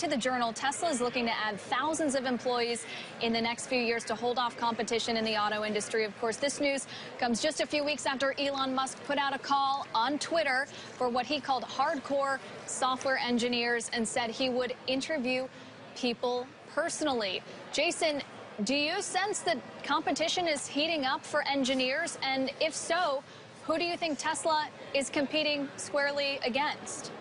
to the Journal, Tesla is looking to add thousands of employees in the next few years to hold off competition in the auto industry. Of course, this news comes just a few weeks after Elon Musk put out a call on Twitter for what he called hardcore software engineers and said he would interview people personally. Jason, do you sense that competition is heating up for engineers? And if so, who do you think Tesla is competing squarely against?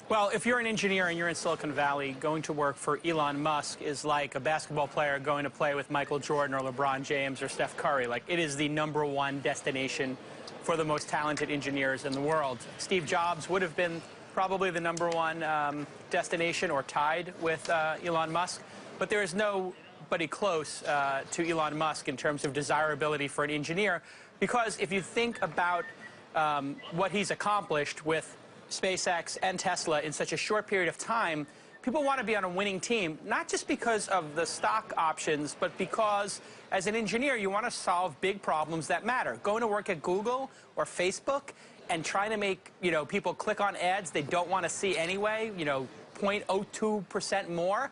Well, if you're an engineer and you're in Silicon Valley, going to work for Elon Musk is like a basketball player going to play with Michael Jordan or LeBron James or Steph Curry. Like, it is the #1 destination for the most talented engineers in the world. Steve Jobs would have been probably the #1 destination, or tied with Elon Musk, but there is nobody close to Elon Musk in terms of desirability for an engineer, because if you think about what he's accomplished with SpaceX and Tesla in such a short period of time, people want to be on a winning team, not just because of the stock options, but because as an engineer, you want to solve big problems that matter. Going to work at Google or Facebook and trying to make, people click on ads they don't want to see anyway, 0.02% more,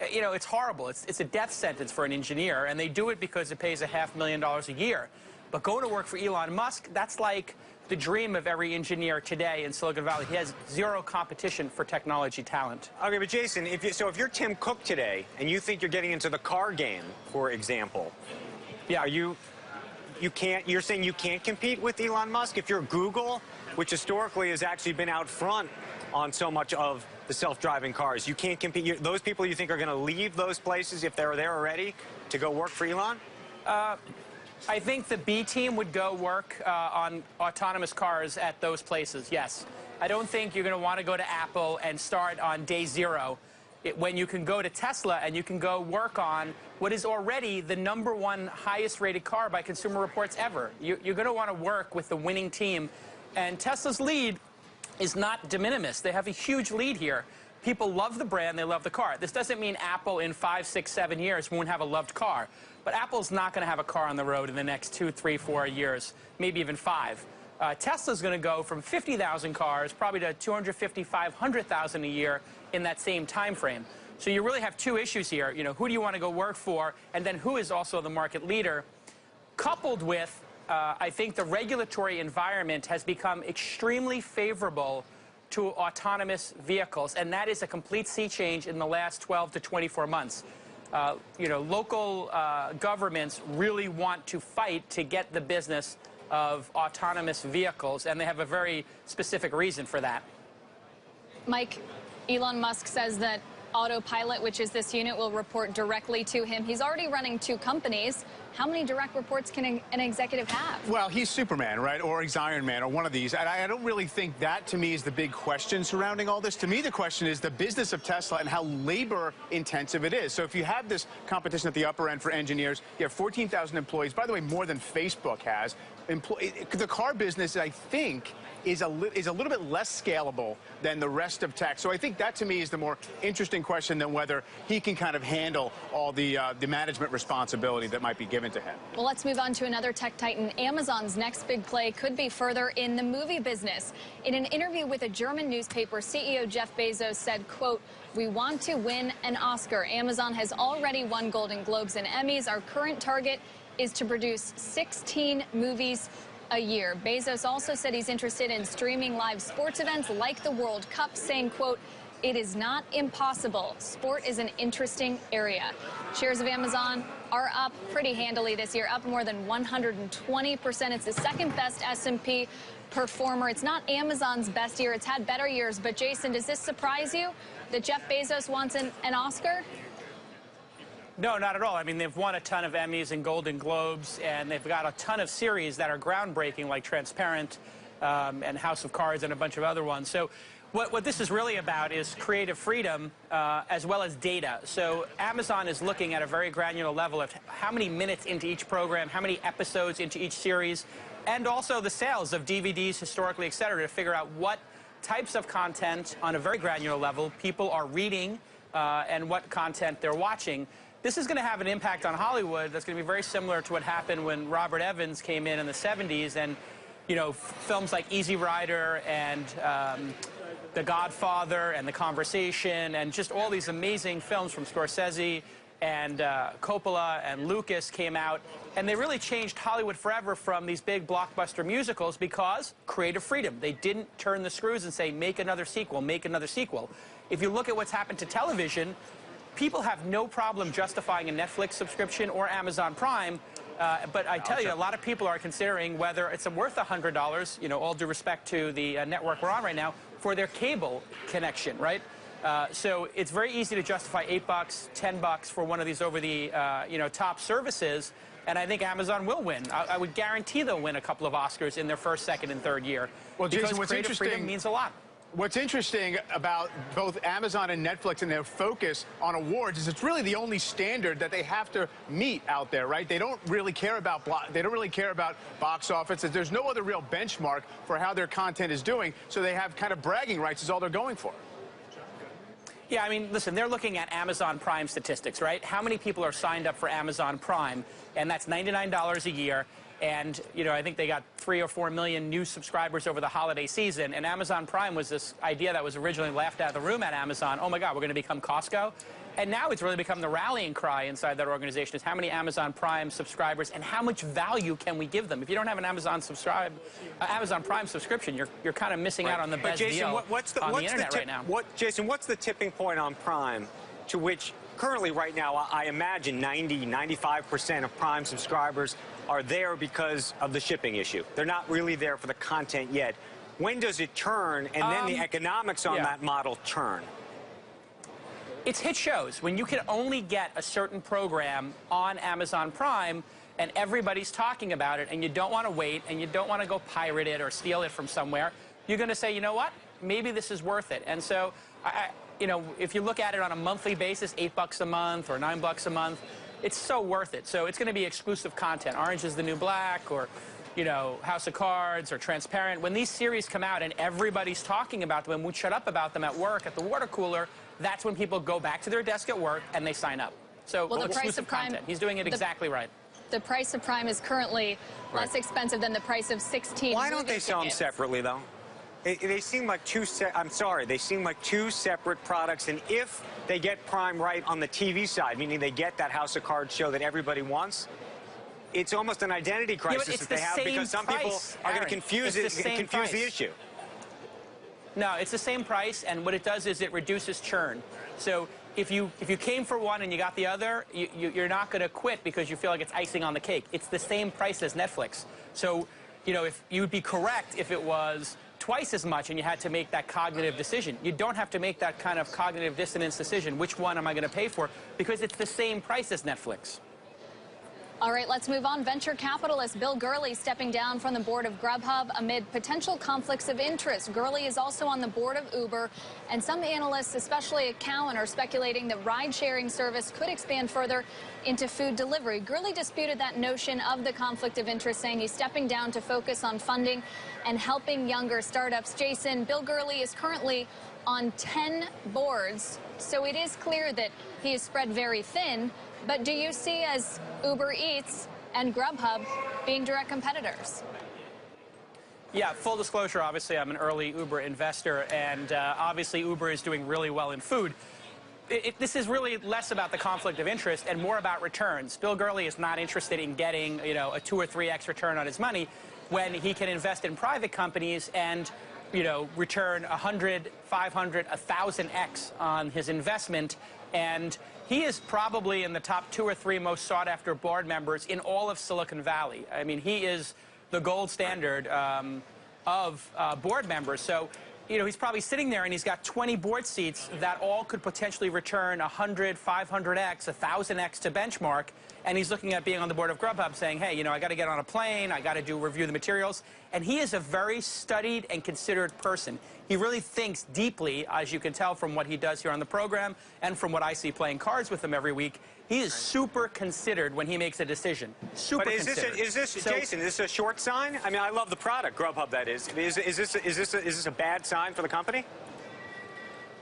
it's horrible. It's a death sentence for an engineer, and they do it because it pays $500,000 a year. But going to work for Elon Musk, that's like the dream of every engineer today in Silicon Valley. He has zero competition for technology talent. Okay, but Jason, if you're Tim Cook today and you think you're getting into the car game, for example, yeah, you're saying you can't compete with Elon Musk? If you're Google, which historically has actually been out front on so much of the self-driving cars, you can't compete. Those people you think are going to leave those places if they're there already to go work for Elon? I think the B team would go work on autonomous cars at those places, yes. I don't think you're going to want to go to Apple and start on day 0 when you can go to Tesla and you can go work on what is already the #1 highest rated car by Consumer Reports ever. You're going to want to work with the winning team. And Tesla's lead is not de minimis. They have a huge lead here. People love the brand, they love the car. This doesn't mean Apple in 5, 6, 7 years won't have a loved car. But Apple's not going to have a car on the road in the next 2, 3, 4 years, maybe even 5. Tesla's going to go from 50,000 cars probably to 250, 500,000 a year in that same time frame. So you really have two issues here. Who do you want to go work for, and then who is also the market leader, coupled with I think the regulatory environment has become extremely favorable to autonomous vehicles, and that is a complete sea change in the last 12 to 24 months. Local governments really want to fight to get the business of autonomous vehicles, and they have a very specific reason for that. Mike, Elon Musk says that Autopilot, which is this unit, will report directly to him. He's already running 2 companies. How many direct reports can an executive have? Well, he's Superman, right? Or he's Iron Man, or one of these. And I don't really think that, to me, is the big question surrounding all this. To me, the question is the business of Tesla and how labor-intensive it is. So if you have this competition at the upper end for engineers, you have 14,000 employees. By the way, more than Facebook has. The car business, I think, is a little bit less scalable than the rest of tech. So I think that, to me, is the more interesting question than whether he can kind of handle all the management responsibility that might be given to him. Well, let's move on to another tech titan. Amazon's next big play could be further in the movie business. In an interview with a German newspaper, CEO Jeff Bezos said, quote, "We want to win an Oscar. Amazon has already won Golden Globes and Emmys. Our current target is to produce 16 movies a year." Bezos also said he's interested in streaming live sports events like the World Cup, saying, quote, "It is not impossible. Sport is an interesting area." Shares of Amazon are up pretty handily this year, up more than 120%. It's the second best S&P performer. It's not Amazon's best year. It's had better years. But, Jason, does this surprise you that Jeff Bezos wants an Oscar? No, not at all. I mean, they've won a ton of Emmys and Golden Globes, and they've got a ton of series that are groundbreaking, like Transparent and House of Cards and a bunch of other ones. So what this is really about is creative freedom as well as data. So Amazon is looking at a very granular level of how many minutes into each program, how many episodes into each series, and also the sales of DVDs historically, et cetera, to figure out what types of content on a very granular level people are reading and what content they're watching. This is going to have an impact on Hollywood that's going to be very similar to what happened when Robert Evans came in the 70s, and films like Easy Rider and The Godfather and The Conversation and just all these amazing films from Scorsese and Coppola and Lucas came out, and they really changed Hollywood forever from these big blockbuster musicals because creative freedom. They didn't turn the screws and say, make another sequel, make another sequel. If you look at what's happened to television, people have no problem justifying a Netflix subscription or Amazon Prime, but I tell you, a lot of people are considering whether it's worth $100, you know, all due respect to the network we're on right now, for their cable connection, right? So it's very easy to justify $8, $10 for one of these over the top services, and I think Amazon will win. I would guarantee they'll win a couple of Oscars in their first, second, and third year. Well, because Jason, what's creative interesting freedom means a lot. What's interesting about both Amazon and Netflix and their focus on awards is it's really the only standard that they have to meet out there, right? They don't really care about box office. There's no other real benchmark for how their content is doing, so they have kind of bragging rights is all they're going for. Yeah, I mean, listen, they're looking at Amazon Prime statistics, right? How many people are signed up for Amazon Prime? And that's $99 a year. And, you know, I think they got 3 or 4 million new subscribers over the holiday season. And Amazon Prime was this idea that was originally laughed out of the room at Amazon. Oh, my God, we're going to become Costco. And now it's really become the rallying cry inside that organization is how many Amazon Prime subscribers and how much value can we give them? If you don't have an Amazon Prime subscription, you're kind of missing out on the best Jason, deal on the internet right now. Jason, what's the tipping point on Prime to which currently right now I imagine 95% of Prime subscribers are there because of the shipping issue? They're not really there for the content yet. When does it turn and then the economics on that model turn? It's hit shows. When you can only get a certain program on Amazon Prime and everybody's talking about it and you don't want to wait and you don't want to go pirate it or steal it from somewhere, you're going to say, you know what, maybe this is worth it. And so, you know, if you look at it on a monthly basis, $8 a month or $9 a month, it's so worth it. So it's going to be exclusive content. Orange is the New Black or, you know, House of Cards or Transparent. When these series come out and everybody's talking about them and we shut up about them at work at the water cooler, that's when people go back to their desk at work and they sign up. So well, the price of Prime, content. He's doing it exactly right. The price of Prime is currently less expensive than the price of 16 Why don't they sell them separately, though? They seem like they seem like two separate products. And if they get Prime right on the TV side, meaning they get that House of Cards show that everybody wants, it's almost an identity crisis that they have because some people are going to confuse the issue. No, it's the same price, and what it does is it reduces churn. So if you came for one and you got the other, you're not going to quit because you feel like it's icing on the cake. It's the same price as Netflix. So, you know, if you would be correct if it was twice as much and you had to make that cognitive decision. You don't have to make that kind of cognitive dissonance decision. Which one am I going to pay for? Because it's the same price as Netflix. All right, let's move on. Venture capitalist Bill Gurley stepping down from the board of GrubHub amid potential conflicts of interest. Gurley is also on the board of Uber, and some analysts, especially at Cowen, are speculating that ride-sharing service could expand further into food delivery. Gurley disputed that notion of the conflict of interest, saying he's stepping down to focus on funding and helping younger startups. Jason, Bill Gurley is currently on 10 boards, so it is clear that he is spread very thin. But do you see as Uber Eats and GrubHub being direct competitors? Yeah, full disclosure, obviously, I'm an early Uber investor, and obviously Uber is doing really well in food. This is really less about the conflict of interest and more about returns. Bill Gurley is not interested in getting, you know, a 2 or 3x return on his money when he can invest in private companies and, you know, return 100, 500, 1,000x on his investment. And he is probably in the top 2 or 3 most sought-after board members in all of Silicon Valley. I mean, he is the gold standard of board members. So, you know, he's probably sitting there and he's got 20 board seats that all could potentially return 100, 500x, 1,000x to benchmark. And he's looking at being on the board of GrubHub saying, hey, you know, I got to get on a plane, I got to review the materials. And he is a very studied and considered person. He really thinks deeply, as you can tell from what he does here on the program and from what I see playing cards with him every week. He is super considered when he makes a decision. Super considered. Jason, is this a short sign? I mean, I love the product, GrubHub, that is. Is this a bad sign for the company?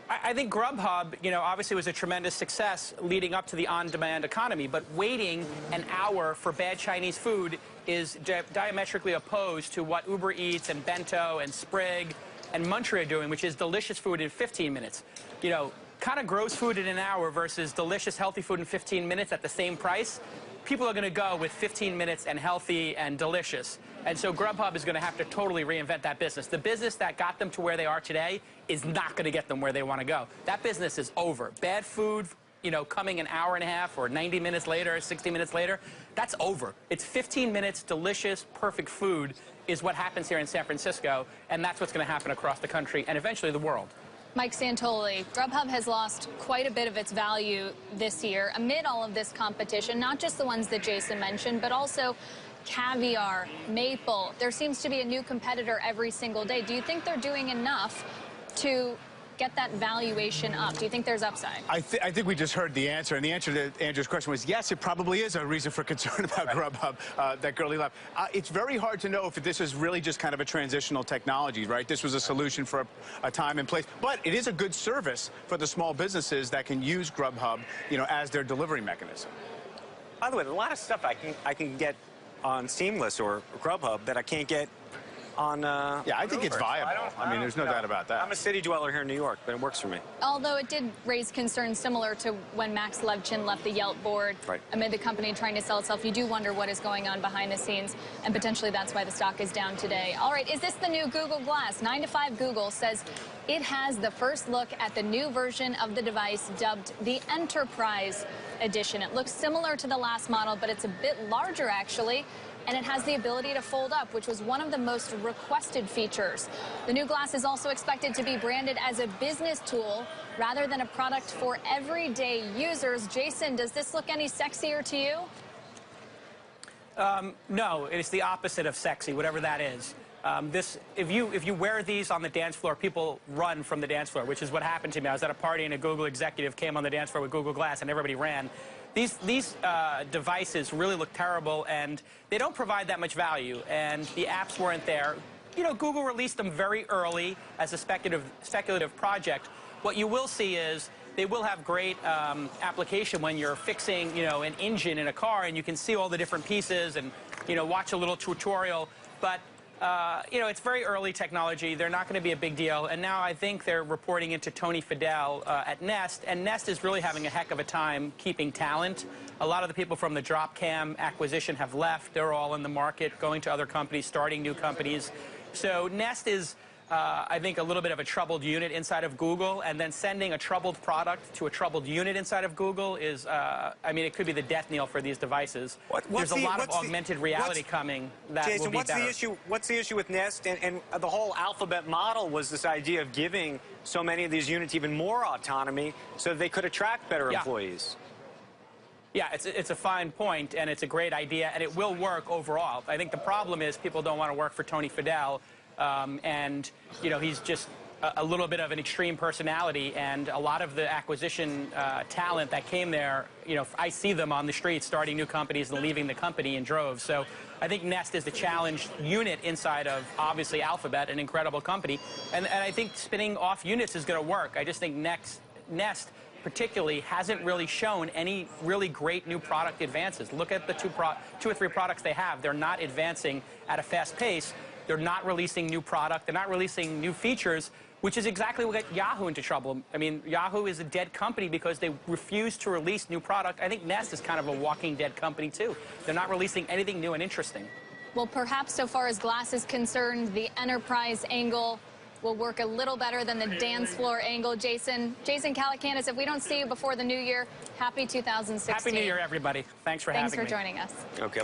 I think GrubHub, you know, obviously was a tremendous success leading up to the on-demand economy, but waiting an hour for bad Chinese food is diametrically opposed to what Uber Eats and Bento and Sprig and Munchery are doing, which is delicious food in 15 minutes. You know, kind of gross food in an hour versus delicious, healthy food in 15 minutes at the same price. People are going to go with 15 minutes and healthy and delicious. And so GrubHub is going to have to totally reinvent that business. The business that got them to where they are today is not going to get them where they want to go. That business is over. Bad food, you know, coming an hour and a half or 90 minutes later, 60 minutes later, that's over. It's 15 minutes, delicious, perfect food is what happens here in San Francisco, and that's what's going to happen across the country and eventually the world. Mike Santoli, GrubHub has lost quite a bit of its value this year amid all of this competition, not just the ones that Jason mentioned, but also Caviar, Maple. There seems to be a new competitor every single day. Do you think they're doing enough to get that valuation up? Do you think there's upside? I think we just heard the answer, and the answer to Andrew's question was yes, it probably is a reason for concern about GrubHub, that girly laugh. It's very hard to know if this is really just kind of a transitional technology, right? This was a solution for a time and place, but it is a good service for the small businesses that can use GrubHub, you know, as their delivery mechanism. By the way, a lot of stuff I can get on Seamless or GrubHub that I can't get on yeah, I think it's viable. I mean, there's no doubt about that. I'm a city dweller here in New York, but it works for me. Although it did raise concerns similar to when Max Levchin left the Yelp board amid the company trying to sell itself. You do wonder what is going on behind the scenes, and potentially that's why the stock is down today. All right, is this the new Google Glass? 9 to 5 Google says it has the first look at the new version of the device dubbed the Enterprise Edition. It looks similar to the last model, but it's a bit larger, actually. And it has the ability to fold up, which was one of the most requested features. The new glass is also expected to be branded as a business tool rather than a product for everyday users. Jason, does this look any sexier to you? No, it's the opposite of sexy, whatever that is. If you wear these on the dance floor, people run from the dance floor, which is what happened to me. I was at a party and a Google executive came on the dance floor with Google Glass and everybody ran. These devices really look terrible, and they don't provide that much value, and the apps weren't there. You know, Google released them very early as a speculative project. What you will see is they will have great application when you're fixing, you know, an engine in a car, and you can see all the different pieces and, you know, watch a little tutorial. But you know, it's very early technology. They're not going to be a big deal. And now I think they're reporting into Tony Fadell at Nest. And Nest is really having a heck of a time keeping talent. A lot of the people from the Dropcam acquisition have left. They're all in the market, going to other companies, starting new companies. So Nest is, I think, a little bit of a troubled unit inside of Google. And then sending a troubled product to a troubled unit inside of Google is, I mean, it could be the death knell for these devices. There's a lot of augmented reality coming that Jason, will be better. What's the issue with Nest? And the whole Alphabet model was this idea of giving so many of these units even more autonomy so they could attract better employees. Yeah, it's a fine point, and it's a great idea, and it will work overall. I think the problem is people don't want to work for Tony Fadell, and, you know, he's just a little bit of an extreme personality, and a lot of the acquisition talent that came there, you know, I see them on the streets starting new companies and leaving the company in droves. So I think Nest is the challenged unit inside of, obviously, Alphabet, an incredible company. And I think spinning off units is going to work. I just think Nest particularly hasn't really shown any really great new product advances. Look at the two or three products they have. They're not advancing at a fast pace. They're not releasing new product. They're not releasing new features, which is exactly what got Yahoo into trouble. I mean, Yahoo is a dead company because they refuse to release new product. I think Nest is kind of a walking dead company, too. They're not releasing anything new and interesting. Well, perhaps so far as Glass is concerned, the enterprise angle will work a little better than the dance floor angle. Jason Calacanis, if we don't see you before the new year, happy 2016. Happy New Year, everybody. Thanks for having me. Thanks for joining us. Okay.